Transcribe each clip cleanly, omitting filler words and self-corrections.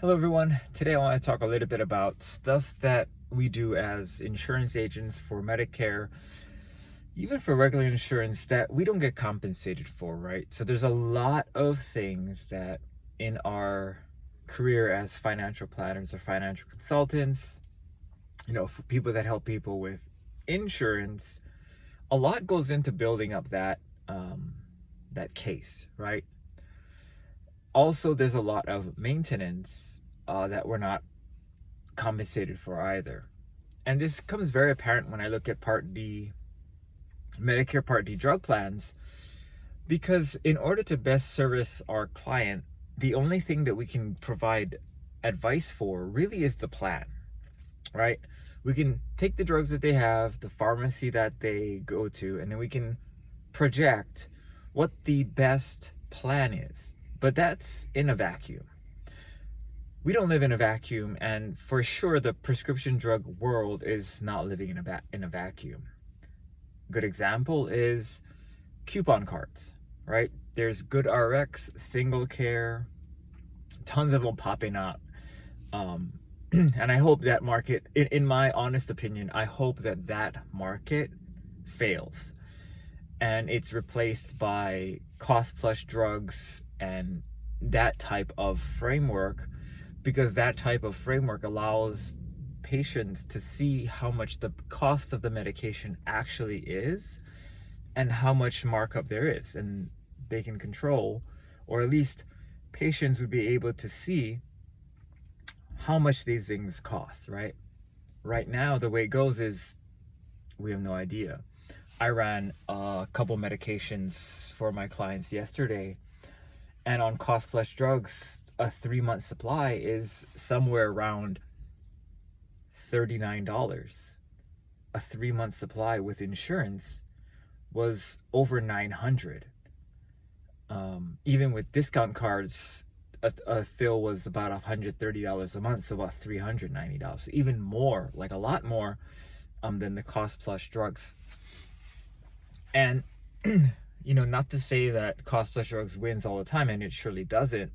Hello everyone. Today I want to talk a little bit about stuff that we do as insurance agents for Medicare, even for regular insurance that we don't get compensated for, right? So there's a lot of things that in our career as financial planners or financial consultants, for people that help people with insurance, a lot goes into building up that case, right? Also, there's a lot of maintenance that we're not compensated for either. And this becomes very apparent when I look at Part D, Medicare Part D drug plans, because in order to best service our client, the only thing that we can provide advice for really is the plan, right? We can take the drugs that they have, the pharmacy that they go to, and then we can project what the best plan is. But that's in a vacuum. We don't live in a vacuum, and for sure the prescription drug world is not living in a vacuum. Good example is coupon cards, right? There's GoodRx, Single Care, tons of them popping up. And I hope that market, in my honest opinion, I hope that market fails and it's replaced by cost plus drugs and that type of framework, because that type of framework allows patients to see how much the cost of the medication actually is and how much markup there is, and they can control, or at least patients would be able to see how much these things cost, right? Right now, the way it goes is we have no idea. I ran a couple medications for my clients yesterday, and on cost plus drugs, a 3-month supply is somewhere around $39. A 3-month supply with insurance was over $900. Even with discount cards, a fill was about $130 a month, so about $390. Even more, like a lot more, than the cost plus drugs. And not to say that cost plus drugs wins all the time, and it surely doesn't,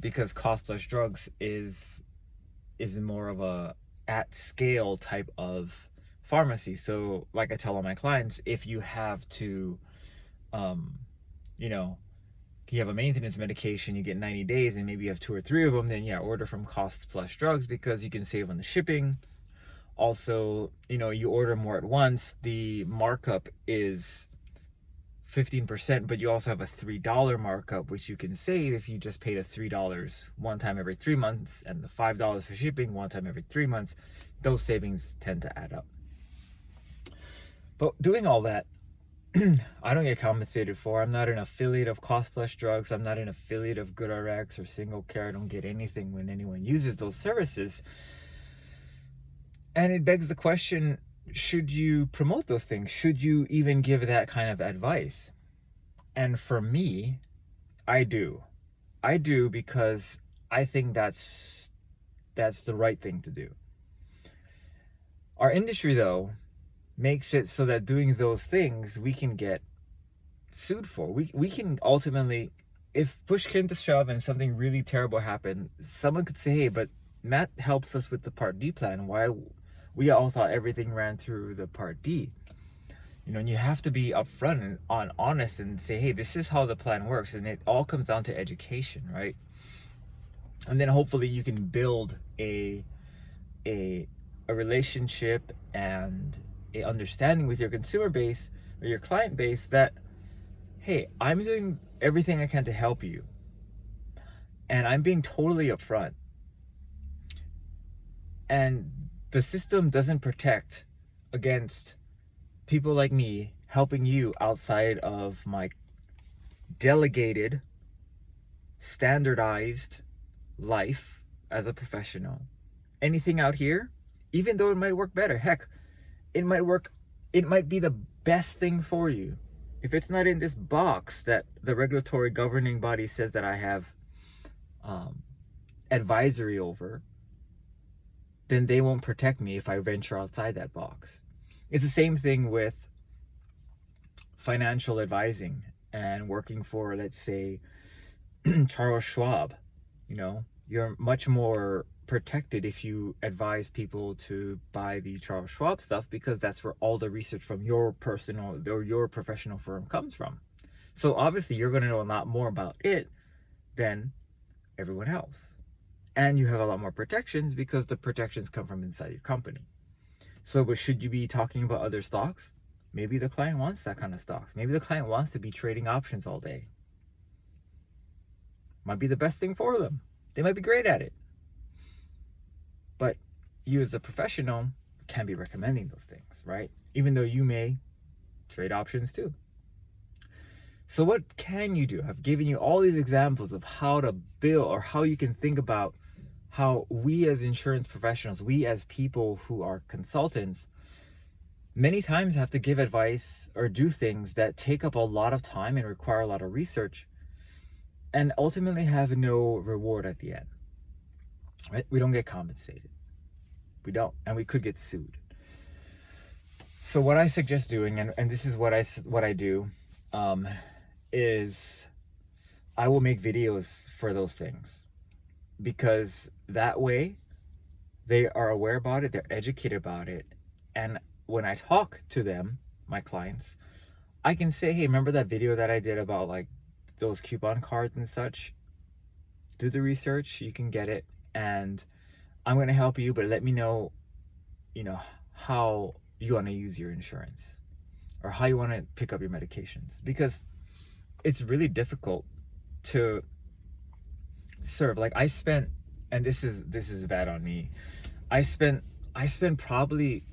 because cost plus drugs is more of a at scale type of pharmacy. So like I tell all my clients, if you have to you have a maintenance medication, you get 90 days and maybe you have 2 or 3 of them, then order from cost plus drugs, because you can save on the shipping. Also, you order more at once, the markup is 15%, but you also have a $3 markup, which you can save if you just paid a $3 one time every 3 months, and the $5 for shipping one time every 3 months. Those savings tend to add up. But doing all that, I don't get compensated for. I'm not an affiliate of cost plus drugs. I'm not an affiliate of GoodRx or Single Care. I don't get anything when anyone uses those services. And it begs the question, should you promote those things? Should you even give that kind of advice? And for me, I do. I do, because I think that's the right thing to do. Our industry, though, makes it so that doing those things we can get sued for. We can ultimately, if push came to shove and something really terrible happened, someone could say, hey, but Matt helps us with the Part D plan. Why? We all thought everything ran through the Part D. And you have to be upfront and honest and say, hey, this is how the plan works. And it all comes down to education, right? And then hopefully you can build a relationship and a understanding with your consumer base or your client base that, hey, I'm doing everything I can to help you, and I'm being totally upfront. And the system doesn't protect against people like me helping you outside of my delegated, standardized life as a professional. Anything out here, even though it might work better, heck, it might be the best thing for you. If it's not in this box that the regulatory governing body says that I have advisory over, then they won't protect me if I venture outside that box. It's the same thing with financial advising and working for, let's say, Charles Schwab. You're much more protected if you advise people to buy the Charles Schwab stuff, because that's where all the research from your personal or your professional firm comes from. So obviously you're going to know a lot more about it than everyone else. And you have a lot more protections because the protections come from inside your company. So, but should you be talking about other stocks? Maybe the client wants that kind of stocks. Maybe the client wants to be trading options all day. Might be the best thing for them. They might be great at it. But you as a professional can be recommending those things, right? Even though you may trade options too. So what can you do? I've given you all these examples of how to build, or how you can think about how we as insurance professionals, we as people who are consultants, many times have to give advice or do things that take up a lot of time and require a lot of research, and ultimately have no reward at the end, right? We don't get compensated. We don't, and we could get sued. So what I suggest doing, and this is what I do, is I will make videos for those things, because that way they are aware about it, they're educated about it, and when I talk to them, my clients, I can say, hey, remember that video that I did about like those coupon cards and such? Do the research, you can get it, and I'm going to help you, but let me know, how you want to use your insurance, or how you want to pick up your medications, because it's really difficult to serve. Like I spent, and this is bad on me, I spent probably,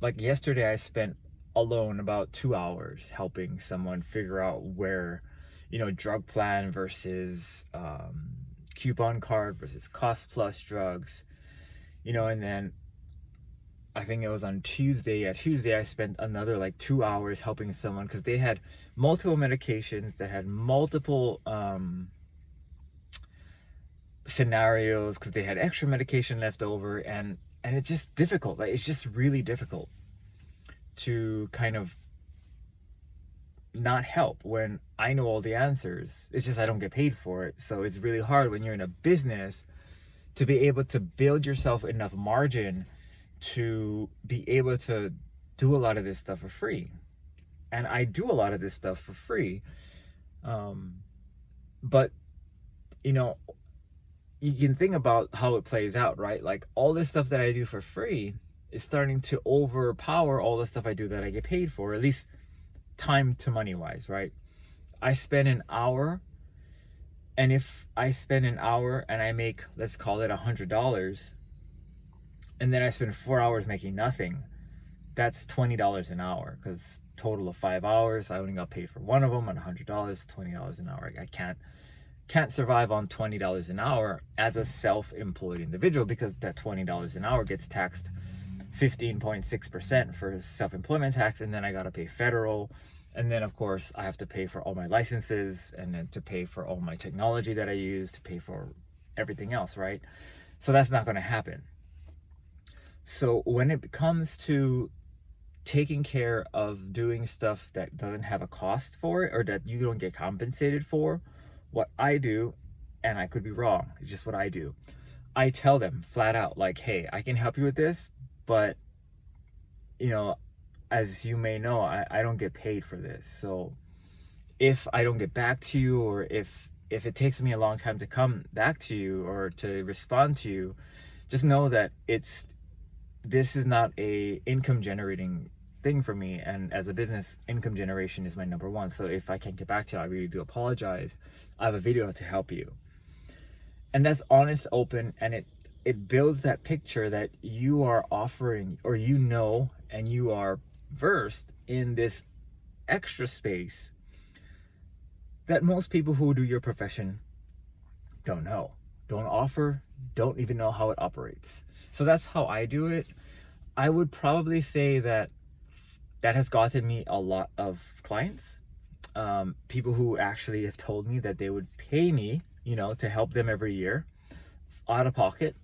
like yesterday I spent alone about 2 hours helping someone figure out where, drug plan versus coupon card versus cost plus drugs, and then I think it was on Tuesday. Yeah, Tuesday I spent another like 2 hours helping someone, because they had multiple medications that had multiple scenarios, because they had extra medication left over, and it's just difficult. Like it's just really difficult to kind of not help when I know all the answers. It's just I don't get paid for it. So it's really hard when you're in a business to be able to build yourself enough margin to be able to do a lot of this stuff for free. And I do a lot of this stuff for free. But you can think about how it plays out, right? Like all this stuff that I do for free is starting to overpower all the stuff I do that I get paid for, at least time to money wise, right? I spend an hour, and if I spend an hour and I make, let's call it $100, and then I spend 4 hours making nothing, that's $20 an hour, because total of 5 hours, I only got paid for one of them, and $100, $20 an hour. I can't survive on $20 an hour as a self-employed individual, because that $20 an hour gets taxed 15.6% for self-employment tax, and then I got to pay federal, and then of course I have to pay for all my licenses, and then to pay for all my technology that I use, to pay for everything else, right? So that's not going to happen. So when it comes to taking care of doing stuff that doesn't have a cost for it, or that you don't get compensated for, what I do, and I could be wrong, it's just what I do, I tell them flat out, like, hey, I can help you with this, but as you may know, I don't get paid for this. So if I don't get back to you, or if it takes me a long time to come back to you or to respond to you, just know that this is not a income generating thing for me, and as a business, income generation is my number one. So if I can't get back to you, I really do apologize. I have a video to help you. And that's honest, open, and it builds that picture that you are offering, or and you are versed in this extra space that most people who do your profession don't know, don't offer, don't even know how it operates. So that's how I do it. I would probably say that has gotten me a lot of clients, people who actually have told me that they would pay me, to help them every year out of pocket.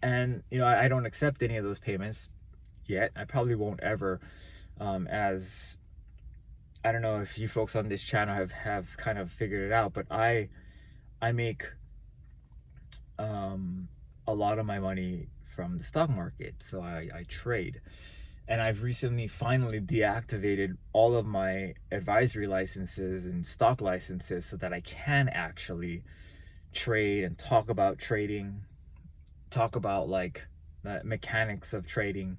And I don't accept any of those payments yet. I probably won't ever, as I don't know if you folks on this channel have kind of figured it out, but I make a lot of my money from the stock market. So I trade. And I've recently finally deactivated all of my advisory licenses and stock licenses so that I can actually trade and talk about trading, talk about like the mechanics of trading.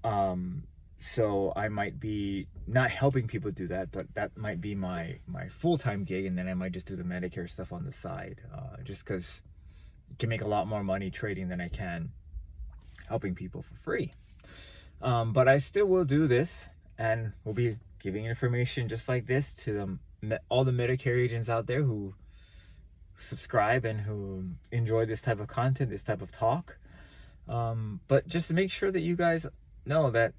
So I might be not helping people do that, but that might be my full-time gig, and then I might just do the Medicare stuff on the side, just because I can make a lot more money trading than I can helping people for free. But I still will do this, and we'll be giving information just like this to all the Medicare agents out there who subscribe and who enjoy this type of content, this type of talk. But just to make sure that you guys know that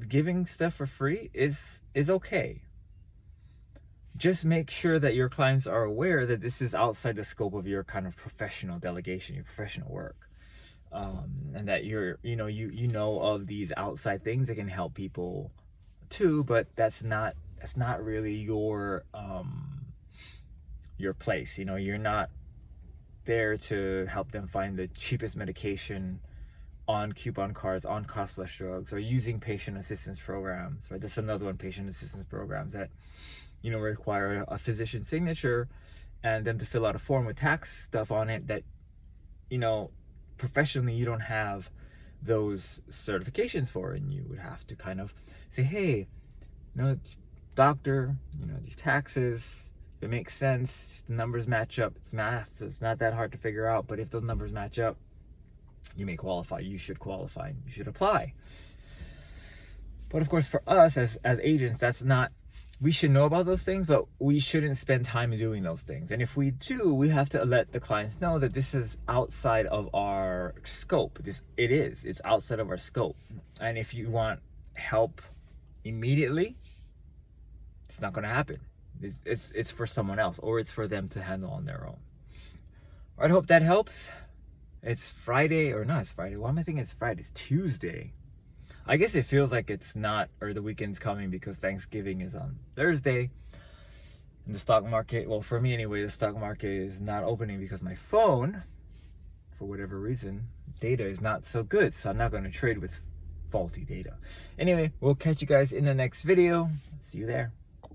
giving stuff for free is okay. Just make sure that your clients are aware that this is outside the scope of your kind of professional delegation, your professional work, and that you know of these outside things that can help people too, but that's not really your place. You're not there to help them find the cheapest medication on coupon cards, on cost plus drugs, or using patient assistance programs, right? That's another one, patient assistance programs that, require a physician signature and them to fill out a form with tax stuff on it that, professionally you don't have those certifications for, and you would have to kind of say, hey, doctor, these taxes, if it makes sense, if the numbers match up, it's math, so it's not that hard to figure out, but if those numbers match up, you may qualify, you should qualify, you should apply. But of course, for us as agents, that's not, we should know about those things, but we shouldn't spend time doing those things. And if we do, we have to let the clients know that this is outside of our scope. It's outside of our scope. And if you want help immediately, it's not going to happen. It's for someone else, or it's for them to handle on their own. All right, hope that helps. It's Friday, or not, it's Friday. Why am I thinking it's Friday? It's Tuesday. I guess it feels like it's not, or the weekend's coming, because Thanksgiving is on Thursday. And the stock market, well, for me anyway, the stock market is not opening because my phone, for whatever reason, data is not so good. So I'm not going to trade with faulty data. Anyway, we'll catch you guys in the next video. See you there.